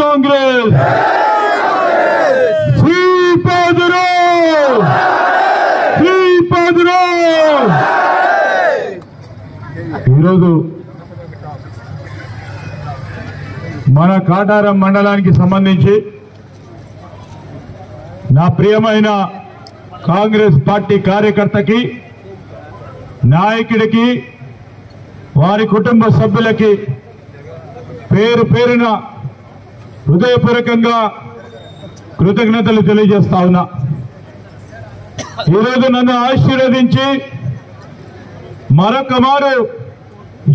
కాంగ్రెస్ శ్రీపాదురు శ్రీపాదురు ఈరోజు మన కాటారం మండలానికి సంబంధించి నా ప్రియమైన కాంగ్రెస్ పార్టీ కార్యకర్తకి నాయకుడికి వారి కుటుంబ సభ్యులకి పేరు పేరున హృదయపూర్వకంగా కృతజ్ఞతలు తెలియజేస్తా ఉన్నా. ఈరోజు నన్ను ఆశీర్వదించి మరొక మారు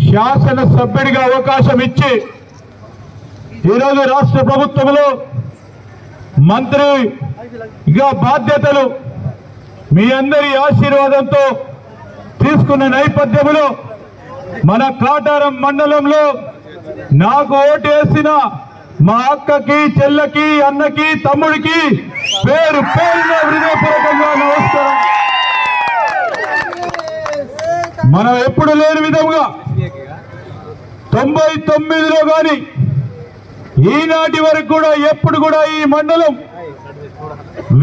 శాసన సభ్యుడిగా అవకాశం ఇచ్చి ఈరోజు రాష్ట్ర ప్రభుత్వంలో మంత్రిగా బాధ్యతలు మీ అందరి ఆశీర్వాదంతో తీసుకున్న నేపథ్యంలో మన కాటారం మండలంలో నాకు ఓటు వేసిన మా అక్కకి చెల్లకి అన్నకి తమ్ముడికి పేరు పేరున హృదయపూర్వకంగా నమస్కారం. మనం ఎప్పుడు లేని విధంగా 99లో కానీ ఈనాటి వరకు కూడా ఎప్పుడు కూడా ఈ మండలం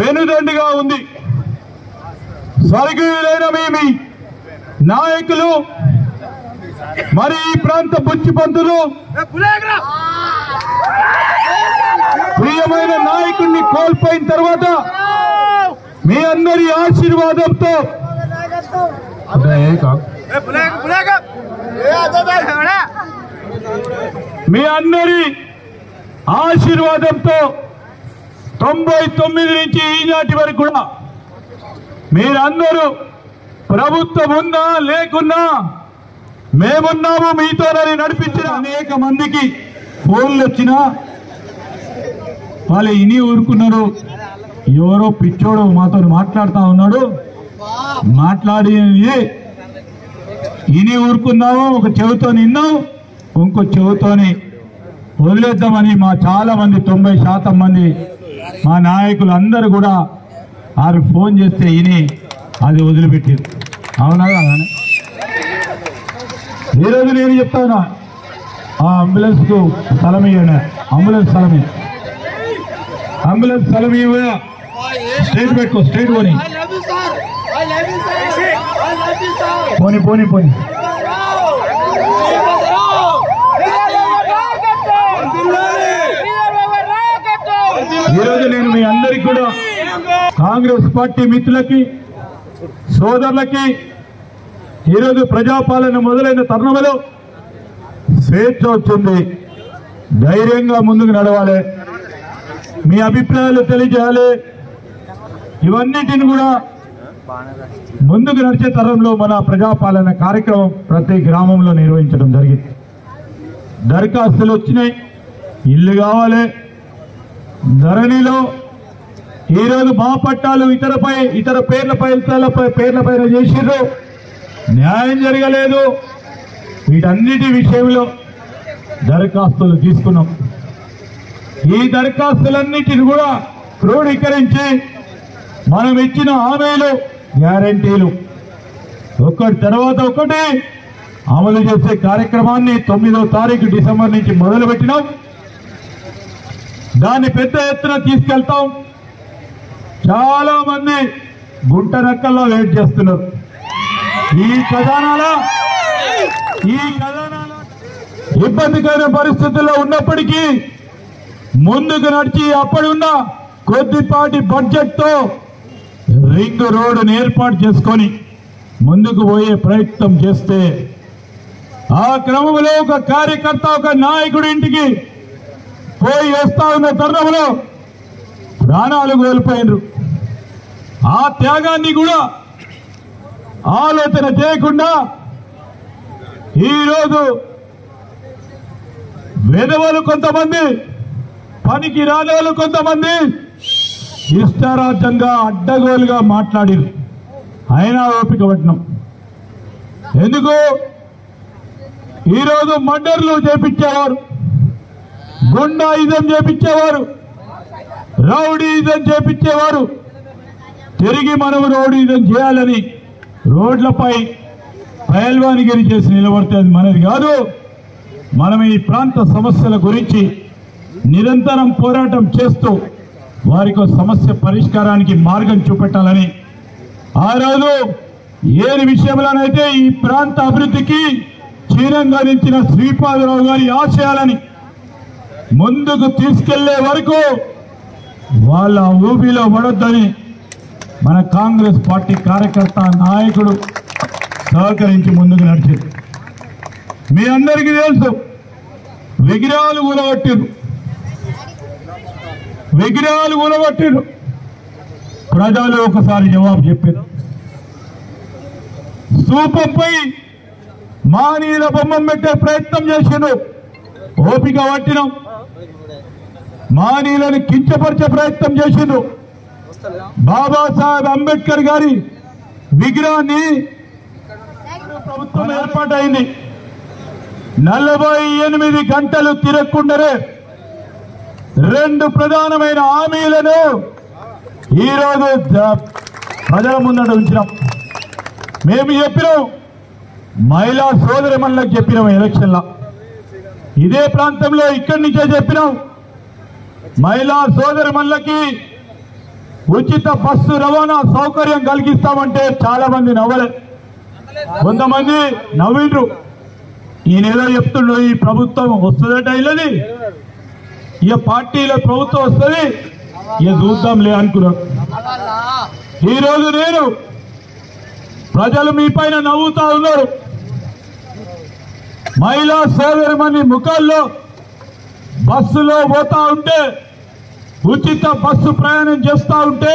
వెనుదండిగా ఉంది. స్వర్గీయులైన మీ నాయకులు మరి ఈ ప్రాంత బుచ్చి పంతులు ప్రియమైన నాయకుడిని కోల్పోయిన తర్వాత మీ అందరి ఆశీర్వాదంతో మీ అందరి ఆశీర్వాదంతో 99 నుంచి ఈనాటి వరకు కూడా మీరందరూ ప్రభుత్వం ఉన్నా లేకున్నా మేమున్నాము మీతోనని నడిపించిన అనేక మందికి ఫోన్లు వచ్చినా వాళ్ళు ఇని ఊరుకున్నారు. ఎవరో పిచ్చోడు మాతో మాట్లాడుతూ ఉన్నాడు, మాట్లాడి ఇని ఊరుకున్నాము, ఒక చెవితో నిన్నాం, ఇంకో చెవితోని వదిలేద్దామని మా చాలా మంది 90% మంది మా నాయకులు అందరూ కూడా వారు ఫోన్ చేస్తే ఇని అది వదిలిపెట్టారు. అవునా కదా? ఈరోజు నేను చెప్తాను, ఆ అంబులెన్స్కు స్థలం ఇవ్వండి, అంబులెన్స్ స్థలం ఇవ్వ, స్ట్రైట్ పెట్టుకో, స్ట్రైట్ పోనీ పోనీ పోనీ పోనీ. ఈరోజు నేను మీ అందరికీ కూడా కాంగ్రెస్ పార్టీ మిత్రులకి సోదరులకి ఈరోజు ప్రజాపాలన మొదలైన తరుణంలో స్వేచ్ఛ వచ్చింది, ధైర్యంగా ముందుకు నడవాలి, మీ అభిప్రాయాలు తెలియజేయాలి. ఇవన్నిటిని కూడా ముందుకు నడిచే తరంలో మన ప్రజాపాలన కార్యక్రమం ప్రతి గ్రామంలో నిర్వహించడం జరిగింది. దరఖాస్తులు వచ్చినాయి, ఇల్లు కావాలి. ధరణిలో ఈరోజు మా పట్టాలు ఇతర పేర్లపైన చేసిర్రు, న్యాయం జరగలేదు. వీటన్నిటి విషయంలో దరఖాస్తులు తీసుకున్నాం. ఈ దరఖాస్తులన్నిటిని కూడా క్రోడీకరించి మనం ఇచ్చిన హామీలు గ్యారంటీలు ఒకటి తర్వాత ఒకటి అమలు చేసే కార్యక్రమాన్ని 9వ తారీఖు డిసెంబర్ నుంచి మొదలుపెట్టినాం. దాన్ని పెద్ద ఎత్తున తీసుకెళ్తాం. చాలా మంది గుంట నక్కల్లో వెయిట్ చేస్తున్నారు. ఈ ఖజానాల ఇబ్బందికర పరిస్థితుల్లో ఉన్నప్పటికీ ముందుకు నడిచి అప్పుడున్న కొద్దిపాటి బడ్జెట్తో రింగ్ రోడ్డును ఏర్పాటు చేసుకొని ముందుకు పోయే ప్రయత్నం చేస్తే ఆ క్రమంలో ఒక కార్యకర్త ఒక నాయకుడి ఇంటికి పోయి వస్తా ఉన్న తరుణంలో ప్రాణాలు కోల్పోయినరు. ఆ త్యాగాన్ని కూడా ఆలోచన చేయకుండా ఈరోజు వెధవలు కొంతమంది, పనికి రాని కొంతమంది ఇష్టారాజ్యంగా అడ్డగోలుగా మాట్లాడారు. అయినా ఓపిక పట్టినాం. ఎందుకు? ఈరోజు మర్డర్లు చేపించేవారు, గుండాయిజం చేపించేవారు, రౌడీయిజం చేపించేవారు తిరిగి మనం రౌడీయిజం చేయాలని రోడ్లపై పైల్వానిగిరి చేసి నిలబడితే అది మనది కాదు. మనం ఈ ప్రాంత సమస్యల గురించి నిరంతరం పోరాటం చేస్తూ వారికి సమస్య పరిష్కారానికి మార్గం చూపెట్టాలని ఆ రోజు ఏ విషయంలోనైతే ఈ ప్రాంత అభివృద్ధికి చీరంగా నిలిచిన శ్రీపాదరావు గారి ఆశయాలని ముందుకు తీసుకెళ్లే వరకు వాళ్ళ ఊబిలో పడొద్దని మన కాంగ్రెస్ పార్టీ కార్యకర్త నాయకుడు సహకరించి ముందుకు నడిచింది. మీ అందరికీ తెలుసు, విగ్రహాలు కూలగొట్టిరు. ప్రజలు ఒకసారి జవాబు చెప్పారు. స్తూపంపై మానీయుల బొమ్మం పెట్టే ప్రయత్నం చేసిండు, ఓపిక పట్టినాం. మానీయులను కించపరిచే ప్రయత్నం చేసిండు. బాబాసాహెబ్ అంబేద్కర్ గారి విగ్రహాన్ని ప్రభుత్వం ఏర్పాటైంది. 48 గంటలు తిరగకుండానే 2 ప్రధానమైన హామీలను ఈరోజు ప్రజల ముందట ఉంచినాం. మేము చెప్పినాం, మహిళా సోదరిమణులకు చెప్పినాం ఎలక్షన్లో. ఇదే ప్రాంతంలో ఇక్కడి నుంచే చెప్పినాం, మహిళా సోదరిమణులకి ఉచిత బస్సు రవాణా సౌకర్యం కలిగిస్తామంటే చాలా మంది నవ్వలే, కొంతమంది నవ్విండ్రు. ఈయనేదో చెప్తుండ్రు, ఈ ప్రభుత్వం వస్తుందట, ఇల్లది ఇక పార్టీల ప్రభుత్వం వస్తుంది, ఇక చూద్దాంలే అనుకున్నారు. ఈరోజు నేను ప్రజలు మీ పైన నవ్వుతా ఉన్నారు. మహిళా సోదరిమణి ముఖాల్లో బస్సులో పోతా ఉంటే, ఉచిత బస్సు ప్రయాణం చేస్తా ఉంటే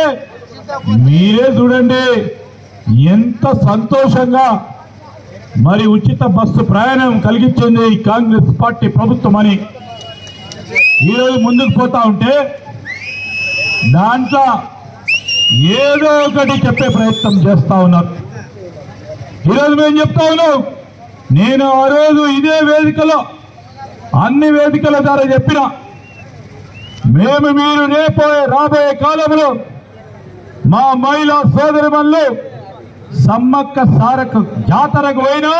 మీరే చూడండి ఎంత సంతోషంగా మరి ఉచిత బస్సు ప్రయాణం కలిగించింది ఈ కాంగ్రెస్ పార్టీ ప్రభుత్వం అని ఈరోజు ముందుకు పోతా ఉంటే దాంట్లో ఏదో ఒకటి చెప్పే ప్రయత్నం చేస్తా ఉన్నారు. ఈరోజు మేము చెప్తా ఉన్నాం, నేను ఆ రోజు ఇదే వేదికలో అన్ని వేదికల ద్వారా చెప్పిన, మీరు రాబోయే కాలంలో మా మహిళా సోదరిమణులు సమ్మక్క సారక్క జాతరకు పోయినా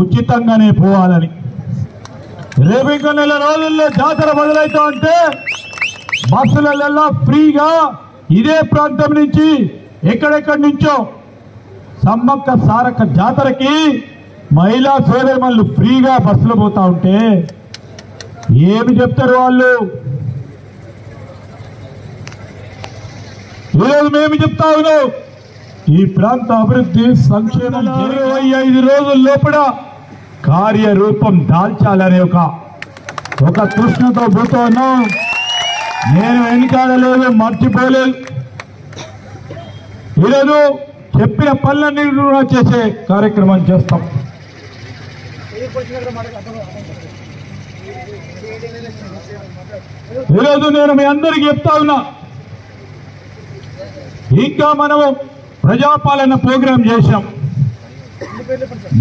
ఉచితంగానే పోవాలని. రేపు ఇంకో నెల రోజుల్లో జాతర మొదలవుతా ఉంటే బస్సులలో ఫ్రీగా ఇదే ప్రాంతం నుంచి ఎక్కడెక్కడి నుంచో సమ్మక్క సారక్క జాతరకి మహిళా సోదరిమణులు ఫ్రీగా బస్సులో పోతా ఉంటే ఏమి చెప్తారు వాళ్ళు? ఈరోజు మేము చెప్తా ఉన్నాం, ఈ ప్రాంత అభివృద్ధి సంక్షేమం 25 రోజుల లోపల కార్యరూపం దాల్చాలనే ఒక తృష్ణతో పోతా ఉన్నాం. నేను వెనుకాడలేదు, మర్చిపోలేదు. ఈరోజు చెప్పిన పనులన్నీ చేసే కార్యక్రమం చేస్తాం. ఈరోజు నేను మీ అందరికీ చెప్తా ఉన్నా, ఇంకా మనము ప్రజాపాలన ప్రోగ్రాం చేశాం.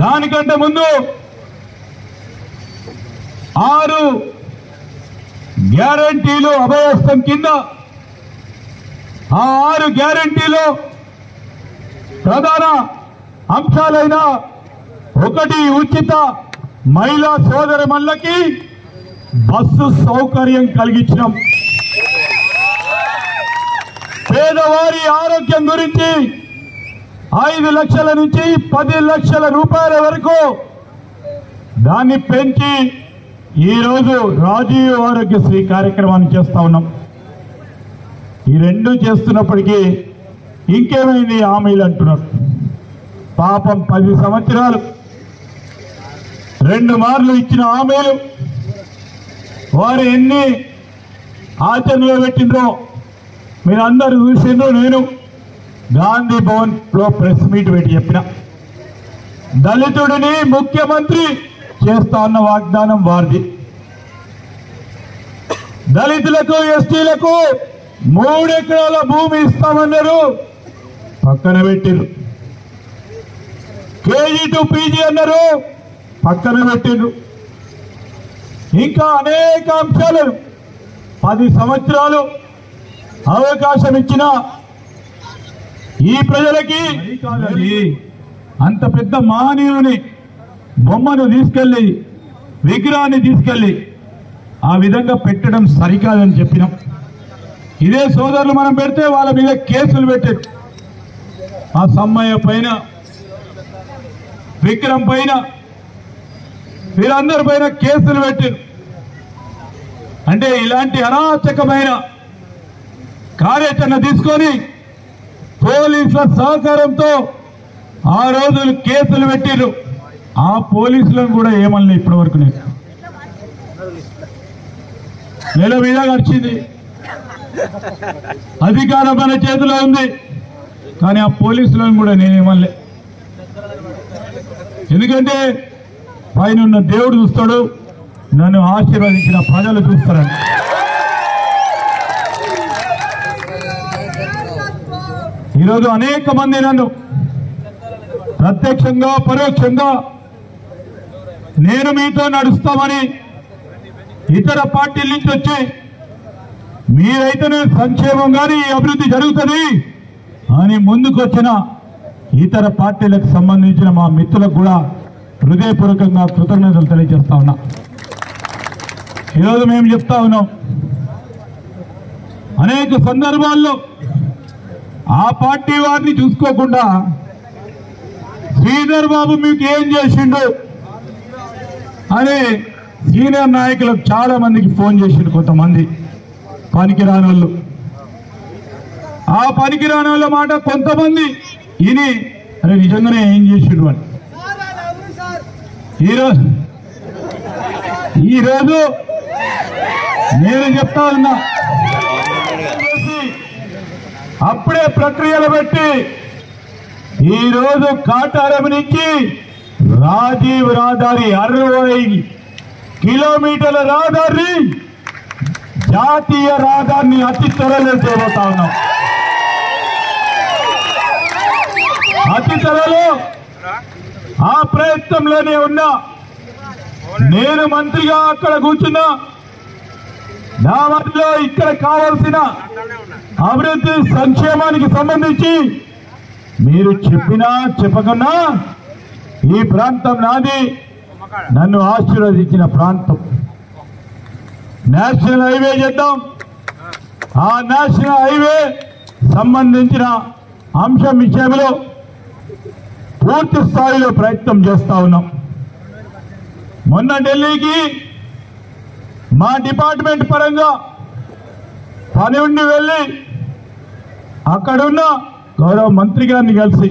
దానికంటే ముందు 6 గ్యారంటీలు అభయస్థం కింద ఆ 6 గ్యారంటీలు ప్రధాన అంశాలైన 1 ఉచిత మహిళా సోదరిమణులకి బస్సు సౌకర్యం కలిగించడం, పేదవారి ఆరోగ్యం గురించి 5 లక్షల నుంచి 10 లక్షల రూపాయల వరకు దాన్ని పెంచి ఈరోజు రాజీవ్ ఆరోగ్యశ్రీ కార్యక్రమాన్ని చేస్తా ఉన్నాం. ఈ 2 చేస్తున్నప్పటికీ ఇంకేమైంది హామీలు అంటున్నారు. పాపం 10 సంవత్సరాలు 2 మార్లు ఇచ్చిన హామీలు వారు ఎన్ని ఆచరణలో పెట్టిండ్రో మీరందరూ చూసిండ్రు. నేను గాంధీ భవన్ లో ప్రెస్ మీట్ పెట్టి చెప్పిన, దళితుడిని ముఖ్యమంత్రి చేస్తా ఉన్న వాగ్దానం వారిది. దళితులకు ఎస్టీలకు 3 ఎకరాల భూమి ఇస్తామన్నారు, పక్కన పెట్టిండ్రు. కేజీ టు పీజీ అన్నారు, పక్కన పెట్టిండ్రు. ఇంకా అనేక అంశాలు 10 సంవత్సరాలు అవకాశం ఇచ్చిన ఈ ప్రజలకి అంత పెద్ద మహనీయుని బొమ్మను తీసుకెళ్లి విగ్రహాన్ని తీసుకెళ్లి ఆ విధంగా పెట్టడం సరికాదని చెప్పినాం. ఇదే సోదరులు మనం పెడితే వాళ్ళ మీద కేసులు పెట్టారు. ఆ సమ్మయ్య పైన, విక్రమ్ పైన, వీరందరి పైన కేసులు పెట్టారు. అంటే ఇలాంటి అరాచకమైన కార్యాచరణ తీసుకొని పోలీసుల సహకారంతో ఆ రోజులు కేసులు పెట్టారు. ఆ పోలీసులను కూడా ఏమన్నా ఇప్పటి వరకు నెల మీద గడిచింది. అధికారం మన చేతిలో ఉంది, కానీ ఆ పోలీసులను కూడా నేనేమనలే. ఎందుకంటే పైన దేవుడు చూస్తాడు, నన్ను ఆశీర్వదించిన ప్రజలు చూస్తారని. ఈరోజు అనేక మంది నన్ను ప్రత్యక్షంగా పరోక్షంగా నేను మీతో నడుస్తామని ఇతర పార్టీల నుంచి వచ్చి మీరైతేనే సంక్షేమం కానీ అభివృద్ధి జరుగుతుంది అని ముందుకొచ్చిన ఇతర పార్టీలకు సంబంధించిన మా మిత్రులకు కూడా హృదయపూర్వకంగా కృతజ్ఞతలు తెలియజేస్తా ఉన్నా. ఈరోజు మేము చెప్తా ఉన్నాం, అనేక సందర్భాల్లో ఆ పార్టీ వారిని చూసుకోకుండా శ్రీధర్ బాబు మీకు ఏం చేసిండు అని సీనియర్ నాయకులకు చాలా మందికి ఫోన్ చేసిండు. కొంతమంది పనికిరాని వాళ్ళు, ఆ పనికిరాని వాళ్ళ మాట కొంతమంది విని అరే నిజంగానే ఏం చేసిండు అని ఈరోజు నేను చెప్తా ఉన్నా. అప్పుడే ప్రక్రియలు పెట్టి ఈరోజు కాటారం నుంచి రాజీవ్ రహదారి 60 కిలోమీటర్ల రహదారిని జాతీయ రహదారిని అతి త్వరలో చేయబోతా ఉన్నాం. అతి త్వరలో ఆ ప్రయత్నంలోనే ఉన్నా. నేను మంత్రిగా అక్కడ కూర్చున్నా. నా మధ్యలో ఇక్కడ కావాల్సిన అభివృద్ధి సంక్షేమానికి సంబంధించి మీరు చెప్పినా చెప్పకున్నా ఈ ప్రాంతం నాది, నన్ను ఆశీర్వదించిన ప్రాంతం. నేషనల్ హైవే చేద్దాం. ఆ నేషనల్ హైవే సంబంధించిన అంశం విషయంలో పూర్తి స్థాయిలో ప్రయత్నం చేస్తా ఉన్నాం. మొన్న ఢిల్లీకి మా డిపార్ట్మెంట్ పరంగా పని ఉండి వెళ్ళి అక్కడున్న గౌరవ మంత్రి గారిని కలిసి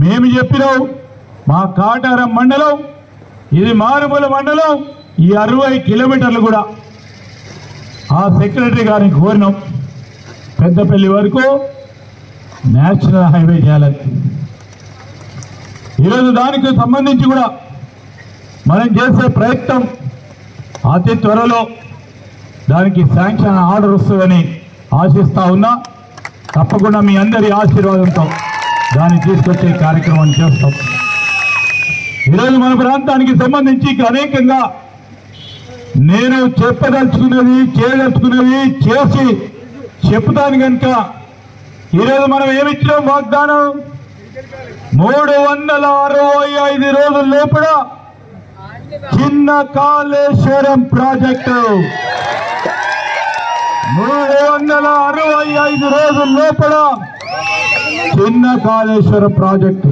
మేము చెప్పినాం, మా కాటారం మండలం ఇది మారుమూల మండలం, ఈ 60 కిలోమీటర్లు కూడా ఆ సెక్రటరీ గారిని కోరినాం, పెద్దపల్లి వరకు నేషనల్ హైవే చేయాలని. ఈరోజు దానికి సంబంధించి కూడా మనం చేసే ప్రయత్నం అతి త్వరలో దానికి శాంక్షన్ ఆర్డర్ వస్తుందని ఆశిస్తా ఉన్నా. తప్పకుండా మీ అందరి ఆశీర్వాదంతో దాన్ని తీసుకొచ్చే కార్యక్రమాన్ని చేస్తాం. ఈరోజు మన ప్రాంతానికి సంబంధించి అనేకంగా నేను చెప్పదలుచుకున్నది చేయదలుచుకున్నది చేసి చెప్తాను కనుక ఈరోజు మనం ఏమిచ్చినాం వాగ్దానం, 365 రోజుల లోపల చిన్న కాళేశ్వరం ప్రాజెక్టు, 365 రోజుల లోపల చిన్న కాళేశ్వరం ప్రాజెక్టు.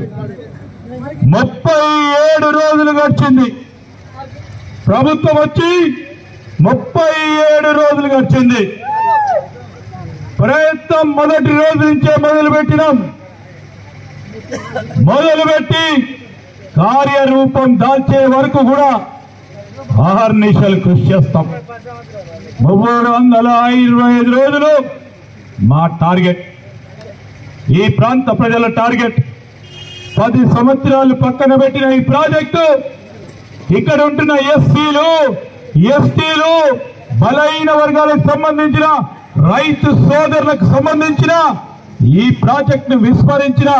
37 రోజులు గడిచింది. ప్రభుత్వం వచ్చి 37 రోజులు గడిచింది. ప్రయత్నం మొదటి రోజు నుంచే మొదలుపెట్టినాం. మొదలుపెట్టి కార్యరూపం దాల్చే వరకు కూడా అహర్నిశలు కృషి చేస్తాం. 325 రోజులు మా టార్గెట్, ఈ ప్రాంత ప్రజల టార్గెట్. 10 సంవత్సరాలు పక్కన పెట్టిన ఈ ప్రాజెక్టు ఇక్కడ ఉంటున్న ఎస్సీలు, ఎస్టీలు, బలహీన వర్గాలకు సంబంధించిన రైతు సోదరులకు సంబంధించిన ఈ ప్రాజెక్టును విస్మరించిన